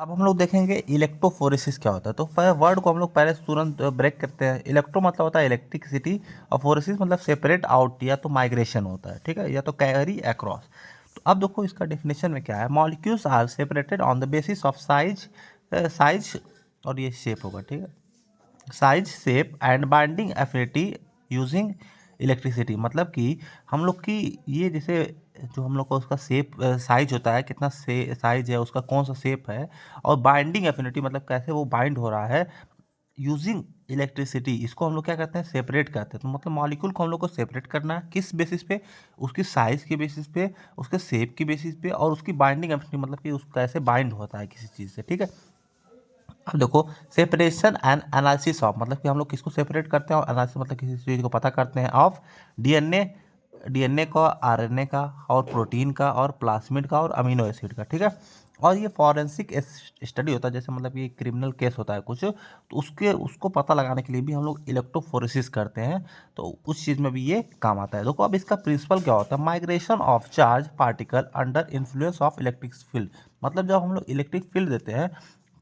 अब हम लोग देखेंगे इलेक्ट्रोफोरेसिस क्या होता है। तो वर्ड को हम लोग पहले तुरंत ब्रेक करते हैं। इलेक्ट्रो मतलब होता है इलेक्ट्रिसिटी और फोरेसिस मतलब सेपरेट आउट या तो माइग्रेशन होता है, ठीक है, या तो कैरी अक्रॉस। तो अब देखो इसका डेफिनेशन में क्या है। Molecules are separated on the basis of size और ये शेप होगा, ठीक है, size shape and binding affinity using electricity. मतलब कि हम लोग की ये जैसे जो हम लोग का उसका शेप साइज होता है, कितना से साइज है उसका, कौन सा शेप है, और बाइंडिंग एफिनिटी मतलब कैसे वो बाइंड हो रहा है यूजिंग इलेक्ट्रिसिटी, इसको हम लोग क्या करते हैं, सेपरेट करते हैं। तो मतलब मॉलिक्यूल को हम लोग को सेपरेट करना है किस बेसिस पे, उसकी साइज के बेसिस पे, उसके शेप की बेसिस पे, और उसकी बाइंडिंग एफिनिटी मतलब कि उसको कैसे बाइंड होता है किसी चीज़ से, ठीक है। अब देखो सेपरेशन एंड एनालिसिस ऑफ मतलब कि हम लोग किसको सेपरेट करते हैं, और एनालिसिस मतलब किसी चीज़ को पता करते हैं ऑफ डीएनए, डीएनए का, आरएनए का, और प्रोटीन का, और प्लाज्मिड का, और अमीनो एसिड का, ठीक है। और ये फॉरेंसिक स्टडी होता है, जैसे मतलब ये क्रिमिनल केस होता है कुछ, तो उसको पता लगाने के लिए भी हम लोग इलेक्ट्रोफोरेसिस करते हैं। तो उस चीज़ में भी ये काम आता है। देखो अब इसका प्रिंसिपल क्या होता है, migration of charge particle under influence of electric field. मतलब जब हम लोग इलेक्ट्रिक फील्ड देते हैं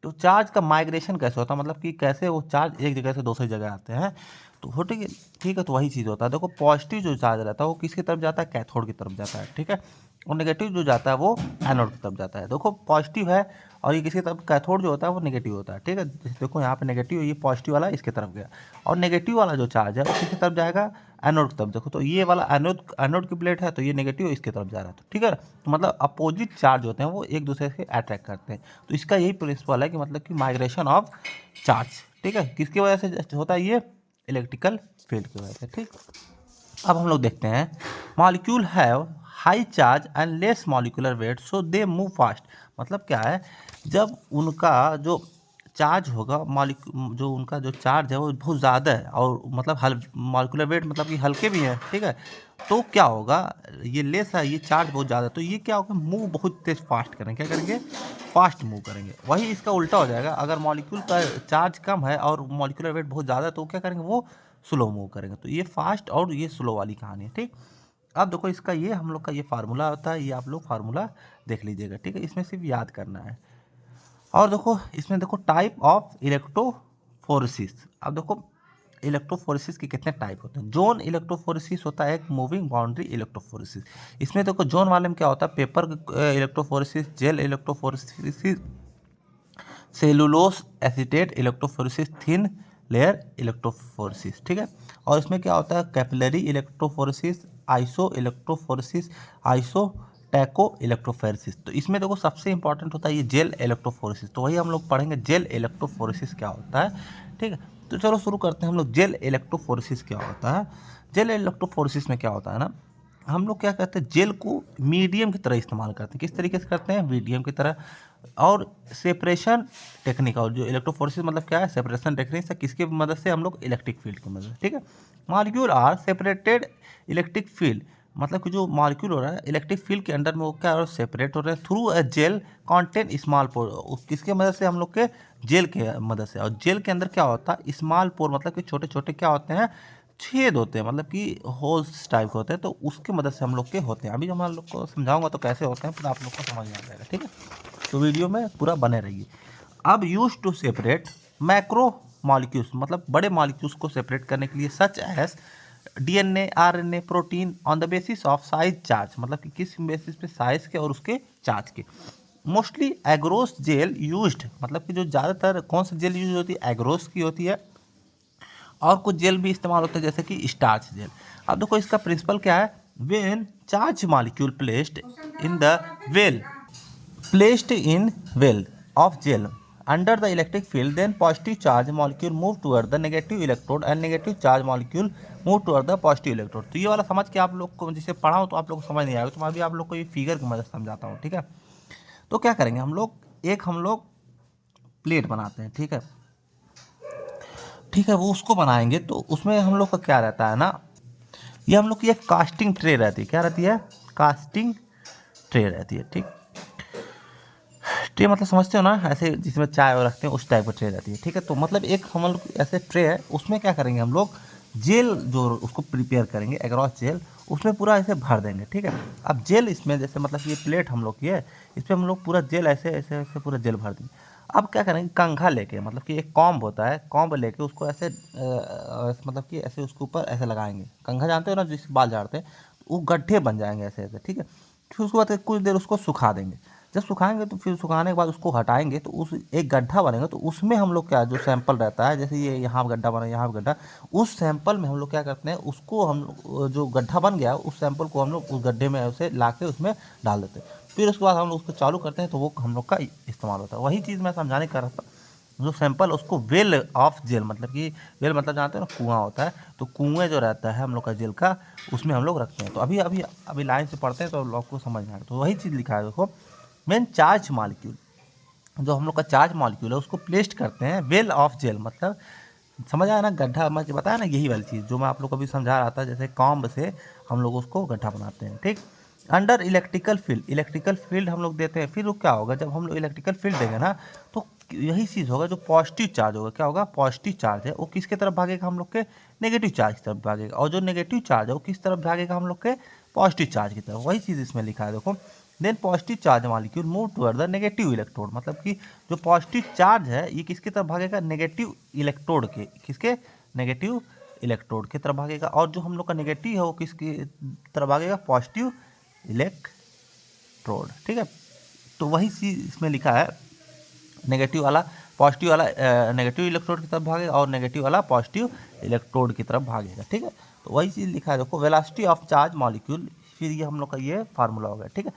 तो चार्ज का माइग्रेशन कैसे होता है, मतलब कि कैसे वो चार्ज एक जगह से दूसरी जगह आते हैं। तो हो ठीक है, ठीक है, तो वही चीज़ होता है। देखो पॉजिटिव जो चार्ज रहता है वो किसकी तरफ जाता है, कैथोड की तरफ जाता है, ठीक है, और नेगेटिव जो जाता है वो एनोड की तरफ जाता है। देखो पॉजिटिव है और ये किसकी तरफ, कैथोड जो होता है वो नेगेटिव होता है, ठीक है। जैसे देखो यहाँ पे नेगेटिव, ये पॉजिटिव वाला इसके तरफ गया, और नेगेटिव वाला जो चार्ज है वो किसकी तरफ जाएगा, एनोड की तरफ। देखो तो ये वाला एनोड एनोड की प्लेट है, तो ये नेगेटिव इसकी तरफ जा रहा है, तो ठीक है। तो मतलब अपोजिट चार्ज होते हैं वो एक दूसरे से अट्रैक्ट करते हैं। तो इसका यही प्रिंसिपल है कि मतलब कि माइग्रेशन ऑफ चार्ज, ठीक है, किसकी वजह से होता है, ये इलेक्ट्रिकल फील्ड की वजह से, ठीक। अब हम लोग देखते हैं molecule have high charge and less molecular weight so they move fast. मतलब क्या है, जब उनका जो चार्ज होगा, जो उनका जो चार्ज है वो बहुत ज़्यादा है, और मतलब मॉलिक्यूलर वेट मतलब कि हल्के भी हैं, ठीक है। तो क्या होगा, ये लेस है, ये चार्ज बहुत ज़्यादा है, तो ये क्या होगा, मूव बहुत तेज फास्ट करेंगे, क्या करेंगे, फास्ट मूव करेंगे। वही इसका उल्टा हो जाएगा, अगर मॉलिक्यूल का चार्ज कम है और मॉलिक्यूलर वेट बहुत ज़्यादा है, तो क्या करेंगे, वो स्लो मूव करेंगे। तो ये फास्ट और ये स्लो वाली कहानी है, ठीक। अब देखो इसका ये हम लोग का ये फार्मूला होता है, ये आप लोग फार्मूला देख लीजिएगा, ठीक है, इसमें सिर्फ याद करना है। और देखो इसमें देखो टाइप ऑफ इलेक्ट्रोफोरेसिस। अब देखो इलेक्ट्रोफोरेसिस के कितने टाइप होते हैं। जोन इलेक्ट्रोफोरेसिस होता है एक मूविंग बाउंड्री इलेक्ट्रोफोरेसिस। इसमें देखो जोन वाले में क्या होता है, paper electrophoresis, gel electrophoresis, cellulose acetate electrophoresis, thin layer electrophoresis, ठीक है। और इसमें क्या होता है, capillary electrophoresis, iso electrophoresis, iso taco electrophoresis. तो इसमें देखो सबसे इंपॉर्टेंट होता है ये जेल इलेक्ट्रोफोरेसिस। तो वही हम लोग पढ़ेंगे जेल इलेक्ट्रोफोरेसिस क्या होता है, ठीक है। तो चलो शुरू करते हैं हम लोग, जेल इलेक्ट्रोफोरेसिस क्या होता है। जेल इलेक्ट्रोफोरेसिस में क्या होता है ना, हम लोग क्या करते हैं, जेल को मीडियम की तरह इस्तेमाल करते हैं। किस तरीके से करते हैं, मीडियम की तरह। और सेपरेशन टेक्निक, और जो इलेक्ट्रोफोरेसिस मतलब क्या है, सेपरेशन टेक्निक से किसकी मदद से, हम लोग इलेक्ट्रिक फील्ड की मदद से, ठीक है। Molecule are separated electric field, मतलब कि जो मॉलिक्यूल हो रहा है इलेक्ट्रिक फील्ड के अंडर में वो क्या हो, सेपरेट हो रहे हैं through a gel contain small pore. किसके मदद से, हम लोग के जेल के मदद से। और जेल के अंदर क्या होता है, स्मॉल पोर मतलब कि छोटे छोटे क्या होते हैं, छेद होते हैं, मतलब कि होल्स टाइप के होते हैं। तो उसके मदद से हम लोग के होते हैं। अभी जब हम लोग को समझाऊंगा तो कैसे होते हैं, फिर आप लोग को समझ में आ जाएगा, ठीक है। तो वीडियो में पूरा बने रहिए। अब use to separate macro molecules, मतलब बड़े मॉलिक्यूल्स को सेपरेट करने के लिए, such as DNA, RNA, protein, on the basis of size charge, मतलब कि किस बेसिस पे, साइज के और उसके चार्ज के। मोस्टली एग्रोस जेल यूज्ड, मतलब कि जो ज़्यादातर कौन सी जेल यूज होती है, एग्रोस की होती है। और कुछ जेल भी इस्तेमाल होते हैं जैसे कि स्टार्च जेल। अब देखो इसका प्रिंसिपल क्या है, when charge molecule placed in the well, placed in well of gel under the electric field, then positive charge molecule move toward the negative electrode and negative charge molecule move toward the positive electrode। तो ये वाला समझ के आप लोग को, जैसे पढ़ा हो तो आप लोग को समझ नहीं आएगा, तो मैं अभी आप लोग को ये फिगर की मदद समझाता हूँ, ठीक है। तो क्या करेंगे हम लोग प्लेट बनाते हैं, ठीक है, ठीक है, वो उसको बनाएंगे तो उसमें हम लोग का क्या रहता है ना, ये हम लोग की एक कास्टिंग ट्रे रहती है, क्या रहती है, कास्टिंग ट्रे रहती है, ठीक। ट्रे मतलब समझते हो ना, ऐसे जिसमें चाय और रखते हैं उस टाइप का ट्रे रहती है, ठीक है। तो मतलब एक हम लोग ऐसे ट्रे है, उसमें क्या करेंगे हम लोग, जेल जो उसको प्रिपेयर करेंगे एग्रॉस जेल, उसमें पूरा ऐसे भर देंगे, ठीक है। अब जेल इसमें जैसे मतलब कि ये प्लेट हम लोग की है, इस पर हम लोग पूरा जेल ऐसे ऐसे ऐसे पूरा जेल भर देंगे। अब क्या करेंगे, कंघा लेके मतलब कि एक कॉम्ब होता है, कॉम्ब लेके उसको ऐसे मतलब कि ऐसे उसके ऊपर ऐसे लगाएंगे। कंघा जानते हो ना, जिस बाल झाड़ते हैं, वो गड्ढे बन जाएंगे ऐसे ऐसे, ठीक है। फिर उसके बाद कुछ देर उसको सुखा देंगे। जब सुखाएंगे तो फिर सुखाने के बाद उसको हटाएंगे तो उस एक गड्ढा बनेगा, तो उसमें हम लोग क्या जो सैंपल रहता है, जैसे ये यहाँ गड्ढा बना, यहाँ गड्ढा, उस सैंपल में हम लोग क्या करते हैं, उसको हम जो गड्ढा बन गया उस सैंपल को हम लोग उस गड्ढे में उसे ला के उसमें डाल देते हैं। फिर उसके बाद हम लोग उसको चालू करते हैं तो वो हम लोग का इस्तेमाल होता है। वही चीज़ मैं समझाने कर रहा था, जो सैंपल उसको वेल ऑफ जेल मतलब कि वेल मतलब जानते हो ना, कुआं होता है, तो कुएं जो रहता है हम लोग का जेल का, उसमें हम लोग रखते हैं। तो अभी अभी अभी लाइन से पढ़ते हैं तो आपको समझ में आएगा। तो वही चीज़ लिखा है देखो, मेन चार्ज मॉलिक्यूल, जो हम लोग का चार्ज मॉलिक्यूल है उसको प्लेस्ड करते हैं वेल ऑफ जेल, मतलब समझ आया ना, गड्ढा मैं बताया ना, यही वाली चीज़ जो मैं आप लोग को अभी समझा रहा था, जैसे कॉम्ब से हम लोग उसको गड्ढा बनाते हैं, ठीक। Under electrical field, electrical field हम लोग देते हैं, फिर वो क्या होगा, जब हम लोग इलेक्ट्रिकल फील्ड देंगे ना, तो यही चीज़ होगा, जो पॉजिटिव चार्ज होगा, क्या होगा, पॉजिटिव चार्ज है वो किसके तरफ भागेगा, हम लोग के नेगेटिव चार्ज की तरफ भागेगा, और जो नेगेटिव चार्ज है वो किस तरफ भागेगा, हम लोग के पॉजिटिव चार्ज की तरफ। वही चीज़ इसमें लिखा है देखो, then positive charge molecule move toward the negative electrode, मतलब कि जो पॉजिटिव चार्ज है ये किसकी तरफ भागेगा, नेगेटिव इलेक्ट्रोड के, किसके, नेगेटिव इलेक्ट्रोड की तरफ भागेगा। और जो हम लोग का नेगेटिव है वो किसकी तरफ भागेगा, पॉजिटिव इलेक्ट्रोड, ठीक है। तो वही चीज़ इसमें लिखा है, नेगेटिव वाला पॉजिटिव वाला नेगेटिव इलेक्ट्रोड की तरफ भागेगा और नेगेटिव वाला पॉजिटिव इलेक्ट्रोड की तरफ भागेगा, ठीक है। तो वही चीज़ लिखा है देखो, वेलोसिटी ऑफ चार्ज मॉलिक्यूल, फिर ये हम लोग का ये फार्मूला हो गया, ठीक है।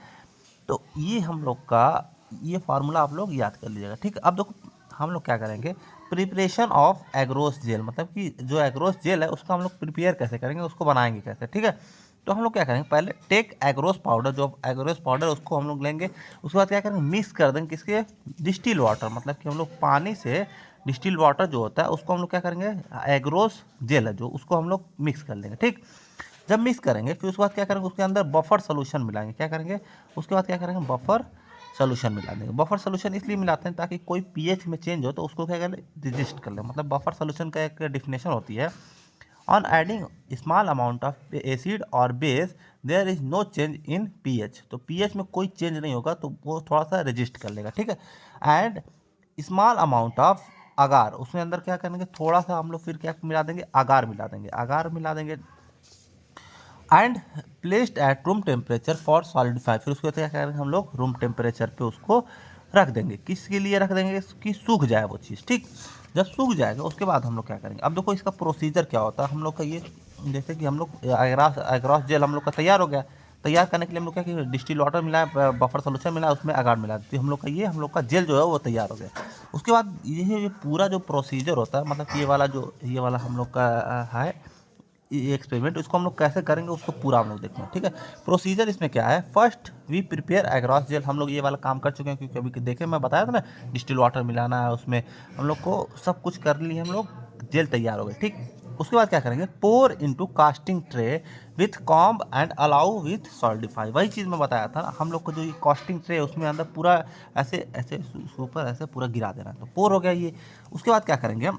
तो ये हम लोग का ये फार्मूला आप लोग याद कर लीजिएगा, ठीक है। अब देखो हम लोग क्या करेंगे, प्रिपरेशन ऑफ एग्रोस जेल, मतलब कि जो एग्रोस जेल है उसका हम लोग प्रिपेयर कैसे करेंगे, उसको बनाएंगे कैसे, ठीक है। तो हम लोग क्या करेंगे, पहले टेक एग्रोस पाउडर, जो एग्रोस पाउडर उसको हम लोग लेंगे, उसके बाद क्या करेंगे, मिक्स कर देंगे किसके, डिस्टिल वाटर, मतलब कि हम लोग पानी से डिस्टिल वाटर जो होता है उसको हम लोग क्या करेंगे, एग्रोस जेल है जो, उसको हम लोग मिक्स कर लेंगे, ठीक। जब मिक्स करेंगे फिर उसके बाद क्या करेंगे, उसके अंदर बफर सोल्यूशन मिलाएंगे, क्या करेंगे, उसके बाद क्या करेंगे, बफर सोल्यूशन मिला देंगे। बफर सोल्यूशन इसलिए मिलाते हैं ताकि कोई पीएच में चेंज हो तो उसको क्या करें, रजिस्ट कर ले, मतलब बफर सोल्यूशन का एक डेफिनेशन होती है, on adding small amount of acid और base there is no change in pH, तो पीएच में कोई चेंज नहीं होगा तो वो थोड़ा सा रजिस्ट कर लेगा, ठीक है। एंड स्मॉल अमाउंट ऑफ अगार, उसमें अंदर क्या करेंगे, थोड़ा सा हम लोग फिर क्या मिला देंगे, अगार मिला देंगे, अगार मिला देंगे, and placed at room temperature for solidify, फिर उसको क्या करेंगे, हम लोग रूम टेम्परेचर पे उसको रख देंगे, किसके लिए रख देंगे, कि सूख जाए वो चीज़, ठीक। जब सूख जाएगा उसके बाद हम लोग क्या करेंगे, अब देखो इसका प्रोसीजर क्या होता है हम लोग का, ये जैसे कि हम लोग एग्रॉस जेल हम लोग का तैयार हो गया, तैयार करने के लिए हम लोग क्या कि डिस्टिल वाटर मिलाया, बफर सोल्यूशन मिलाया, उसमें अगार मिला दी, हम लोग का ये हम लोग का जेल जो है वो तैयार हो गया। उसके बाद ये पूरा जो प्रोसीजर होता है, मतलब कि ये वाला हम लोग का है ये एक्सपेरिमेंट, इसको हम लोग कैसे करेंगे उसको पूरा हम लोग देखते हैं, ठीक है। प्रोसीजर इसमें क्या है, फर्स्ट वी प्रिपेयर एग्रॉस जेल, हम लोग ये वाला काम कर चुके हैं क्योंकि अभी देखे मैं बताया था ना, डिस्टिल वाटर मिलाना है उसमें, हम लोग को सब कुछ कर लिए, हम लोग जेल तैयार हो गए, ठीक। उसके बाद क्या करेंगे, pour into casting tray with comb and allow with solidify, वही चीज़ मैं बताया था ना, हम लोग को जो ये कास्टिंग ट्रे है उसमें अंदर पूरा ऐसे ऐसे ऊपर ऐसे पूरा गिरा देना, तो पोर हो गया ये। उसके बाद क्या करेंगे हम,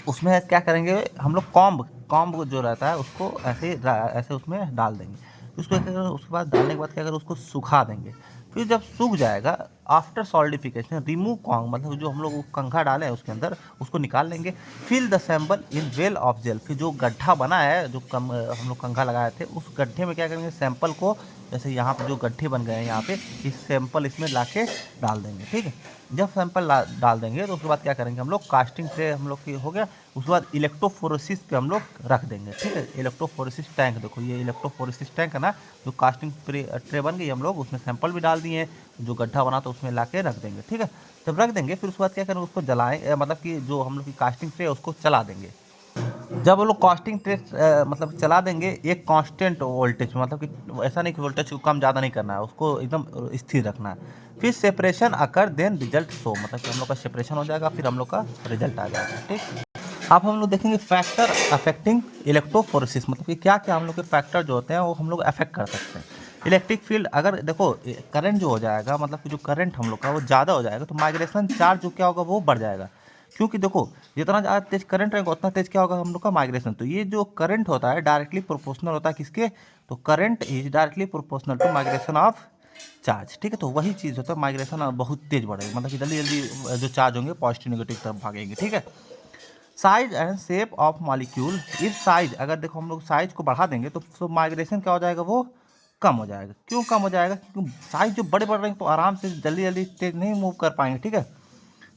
उसमें क्या करेंगे हम लोग, कॉम्ब कॉम्ब जो रहता है उसको ऐसे ऐसे उसमें डाल देंगे, उसको क्या करें, उसके बाद डालने के बाद क्या करें, उसको सुखा देंगे। फिर जब सूख जाएगा, आफ्टर सॉलिडिफिकेशन रिमूव कॉन्ग, मतलब जो हम लोग वो कंघा डाले हैं उसके अंदर उसको निकाल लेंगे। Fill the sample in well of gel, फिर जो गड्ढा बना है जो हम लोग कंघा लगाए थे उस गड्ढे में क्या करेंगे, सैंपल को, जैसे यहाँ पे जो गड्ढे बन गए हैं यहाँ पे, इस सैंपल इसमें ला के डाल देंगे, ठीक है। जब सैंपल डाल देंगे तो उसके बाद क्या करेंगे हम लोग, कास्टिंग ट्रे हम लोग की हो गया, उसके बाद इलेक्ट्रोफोरेसिस पे हम लोग रख देंगे, ठीक है। इलेक्ट्रोफोरेसिस टैंक, देखो ये इलेक्ट्रोफोरेसिस टैंक है ना, जो कास्टिंग ट्रे बन गई, हम लोग उसमें सैंपल भी डाल दिए, जो गड्ढा बना तो उसमें ला के रख देंगे, ठीक है। जब रख देंगे फिर उसके बाद क्या करेंगे, उसको जलाएं, मतलब कि जो हम लोग की कास्टिंग ट्रे है उसको चला देंगे। जब वो लोग कास्टिंग ट्रे मतलब चला देंगे एक कांस्टेंट वोल्टेज में, मतलब कि ऐसा नहीं कि वोल्टेज को कम ज़्यादा नहीं करना है, उसको एकदम स्थिर रखना है। फिर separation occur then result show, मतलब कि हम लोग का सेपरेशन हो जाएगा, फिर हम लोग का रिजल्ट आ जाएगा, ठीक। अब हम लोग देखेंगे फैक्टर अफेक्टिंग इलेक्ट्रोफोरेसिस, मतलब कि क्या क्या हम लोग के फैक्टर जो होते हैं वो हम लोग अफेक्ट कर सकते हैं। इलेक्ट्रिक फील्ड, अगर देखो करंट जो हो जाएगा, मतलब कि जो करंट हम लोग का वो ज़्यादा हो जाएगा तो माइग्रेशन चार्ज जो क्या होगा वो बढ़ जाएगा, क्योंकि देखो जितना ज़्यादा तेज करंट रहेगा उतना तेज क्या होगा हम लोग का माइग्रेशन। तो ये जो करंट होता है डायरेक्टली प्रोपोर्शनल होता है किसके, तो current is directly proportional to migration of charge. ठीक है, तो वही चीज़ होता है, माइग्रेशन बहुत तेज बढ़ेगा, मतलब कि जल्दी जल्दी जो चार्ज होंगे पॉजिटिव नेगेटिव तरफ भागेंगे। ठीक है, size and shape of molecule, if size अगर देखो हम लोग साइज को बढ़ा देंगे तो माइग्रेशन क्या हो जाएगा, वो कम हो जाएगा। क्यों कम हो जाएगा, क्योंकि साइज जो बड़े बढ़ रहे हैं तो आराम से जल्दी जल्दी तेज नहीं मूव कर पाएंगे। ठीक है,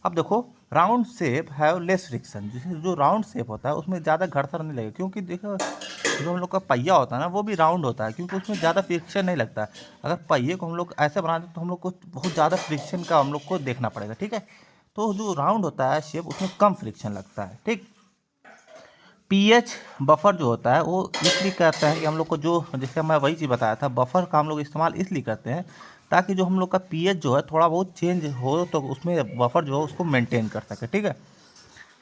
अब देखो round shape have less friction, जैसे जो राउंड शेप होता है उसमें ज़्यादा घर्षण नहीं लगेगा, क्योंकि देखो जो हम लोग का पहिया होता है ना वो भी राउंड होता है, क्योंकि उसमें ज़्यादा फ्रिक्शन नहीं लगता है। अगर पहिए को हम लोग ऐसे बना दें तो हम लोग को बहुत ज़्यादा फ्रिक्शन का हम लोग को देखना पड़ेगा। ठीक है, तो जो राउंड होता है शेप उसमें कम फ्रिक्शन लगता है। ठीक, पीएच बफर जो होता है वो इसलिए कहते हैं कि हम लोग को जो, जैसे मैं वही चीज़ बताया था, बफर का हम लोग इस्तेमाल इसलिए करते हैं ताकि जो हम लोग का पीएच जो है थोड़ा बहुत चेंज हो तो उसमें बफर जो है उसको मेंटेन कर सके। ठीक है,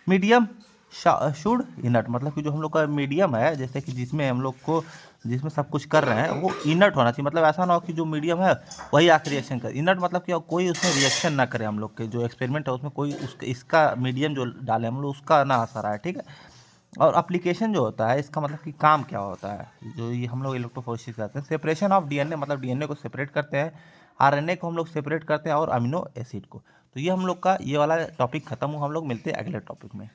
मीडियम शुड इनर्ट, मतलब कि जो हम लोग का मीडियम है, जैसे कि जिसमें हम लोग को जिसमें सब कुछ कर रहे हैं वो इनर्ट होना चाहिए। मतलब ऐसा ना हो कि जो मीडियम है वही आके रिएक्शन करे। इनर्ट मतलब कि कोई उसमें रिएक्शन ना करे, हम लोग के जो एक्सपेरिमेंट है उसमें कोई उसका इसका मीडियम जो डाले हम लोग उसका ना असर आए। ठीक है, और एप्लीकेशन जो होता है इसका मतलब कि काम क्या होता है, जो ये हम लोग इलेक्ट्रोफोरेसिस करते हैं, सेपरेशन ऑफ डीएनए, मतलब डीएनए को सेपरेट करते हैं, आरएनए को हम लोग सेपरेट करते हैं और अमीनो एसिड को। तो ये हम लोग का ये वाला टॉपिक खत्म हुआ, हम लोग मिलते हैं अगले टॉपिक में।